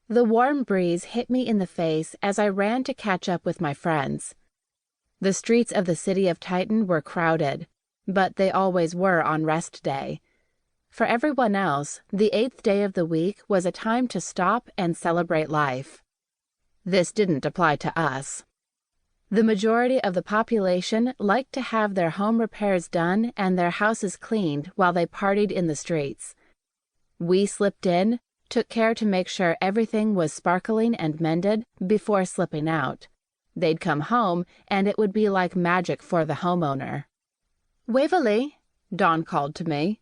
The warm breeze hit me in the face as I ran to catch up with my friends. The streets of the city of Titan were crowded, but they always were on rest day. For everyone else, the 8th day of the week was a time to stop and celebrate life. This didn't apply to us. The majority of the population liked to have their home repairs done and their houses cleaned while they partied in the streets. We slipped in, took care to make sure everything was sparkling and mended before slipping out. They'd come home, and it would be like magic for the homeowner. "Waverly," Dawn called to me.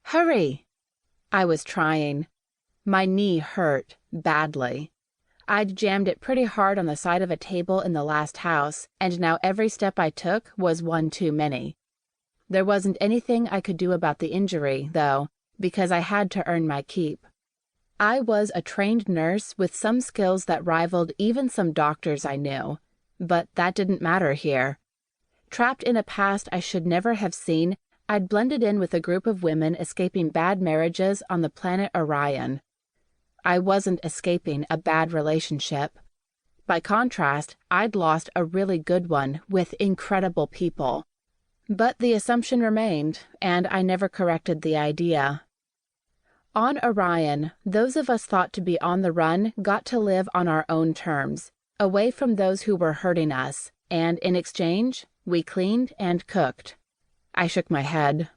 "Hurry!" I was trying. My knee hurt badly. I'd jammed it pretty hard on the side of a table in the last house, and now every step I took was one too many. There wasn't anything I could do about the injury, though, because I had to earn my keep. I was a trained nurse with some skills that rivaled even some doctors I knew, but that didn't matter here. Trapped in a past I should never have seen, I'd blended in with a group of women escaping bad marriages on the planet Orion. I wasn't escaping a bad relationship. By contrast, I'd lost a really good one with incredible people. But the assumption remained, and I never corrected the idea. On Orion, those of us thought to be on the run got to live on our own terms, away from those who were hurting us, and in exchange, we cleaned and cooked. I shook my head.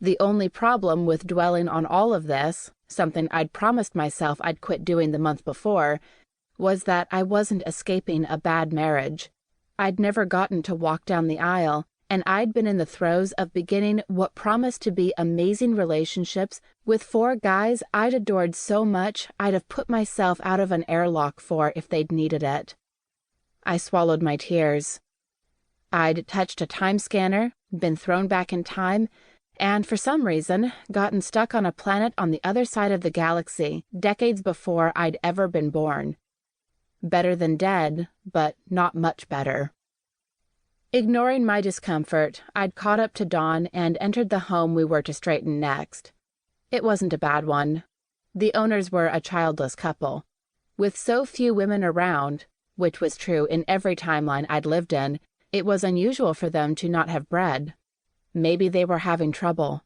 The only problem with dwelling on all of this, something I'd promised myself I'd quit doing the month before, was that I wasn't escaping a bad marriage. I'd never gotten to walk down the aisle, and I'd been in the throes of beginning what promised to be amazing relationships with 4 guys I'd adored so much I'd have put myself out of an airlock for if they'd needed it. I swallowed my tears. I'd touched a time scanner, been thrown back in time, and for some reason gotten stuck on a planet on the other side of the galaxy decades before I'd ever been born. Better than dead, but not much better. Ignoring my discomfort, I'd caught up to Dawn and entered the home we were to straighten next. It wasn't a bad one. The owners were a childless couple. With so few women around, which was true in every timeline I'd lived in, it was unusual for them to not have bred. Maybe they were having trouble.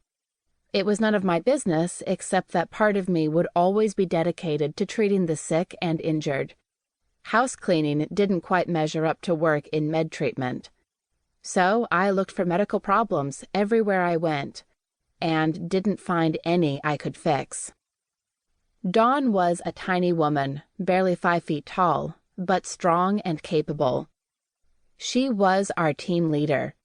It was none of my business, except that part of me would always be dedicated to treating the sick and injured. House cleaning didn't quite measure up to work in med treatment. So I looked for medical problems everywhere I went, and didn't find any I could fix. Dawn was a tiny woman, barely 5 feet tall, but strong and capable. She was our team leader.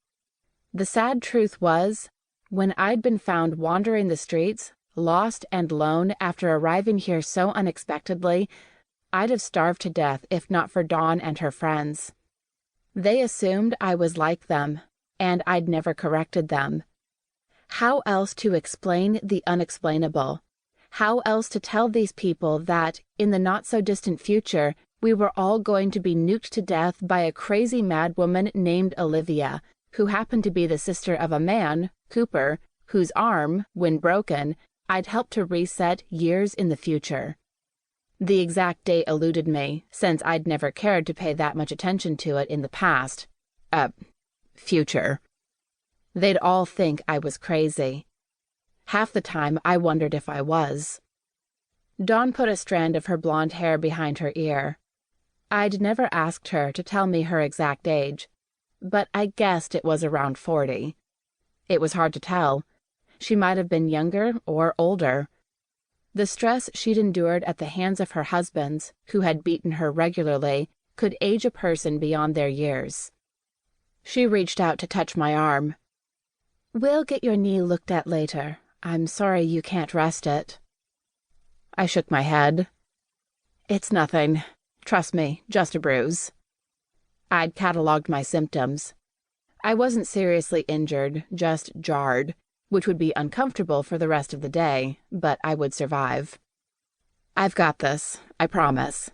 The sad truth was, when I'd been found wandering the streets, lost and lone after arriving here so unexpectedly, I'd have starved to death if not for Dawn and her friends. They assumed I was like them, and I'd never corrected them. How else to explain the unexplainable? How else to tell these people that, in the not-so-distant future, we were all going to be nuked to death by a crazy madwoman named Olivia, who happened to be the sister of a man, Cooper, whose arm, when broken, I'd helped to reset years in the future. The exact date eluded me, since I'd never cared to pay that much attention to it in the past. Future. They'd all think I was crazy. Half the time I wondered if I was. Dawn put a strand of her blonde hair behind her ear. I'd never asked her to tell me her exact age, but I guessed it was around 40. It was hard to tell. She might have been younger or older. The stress she'd endured at the hands of her husbands, who had beaten her regularly, could age a person beyond their years. She reached out to touch my arm. "We'll get your knee looked at later. I'm sorry you can't rest it." I shook my head. "It's nothing. Trust me, just a bruise." I'd catalogued my symptoms. I wasn't seriously injured, just jarred, which would be uncomfortable for the rest of the day, but I would survive. "I've got this, I promise."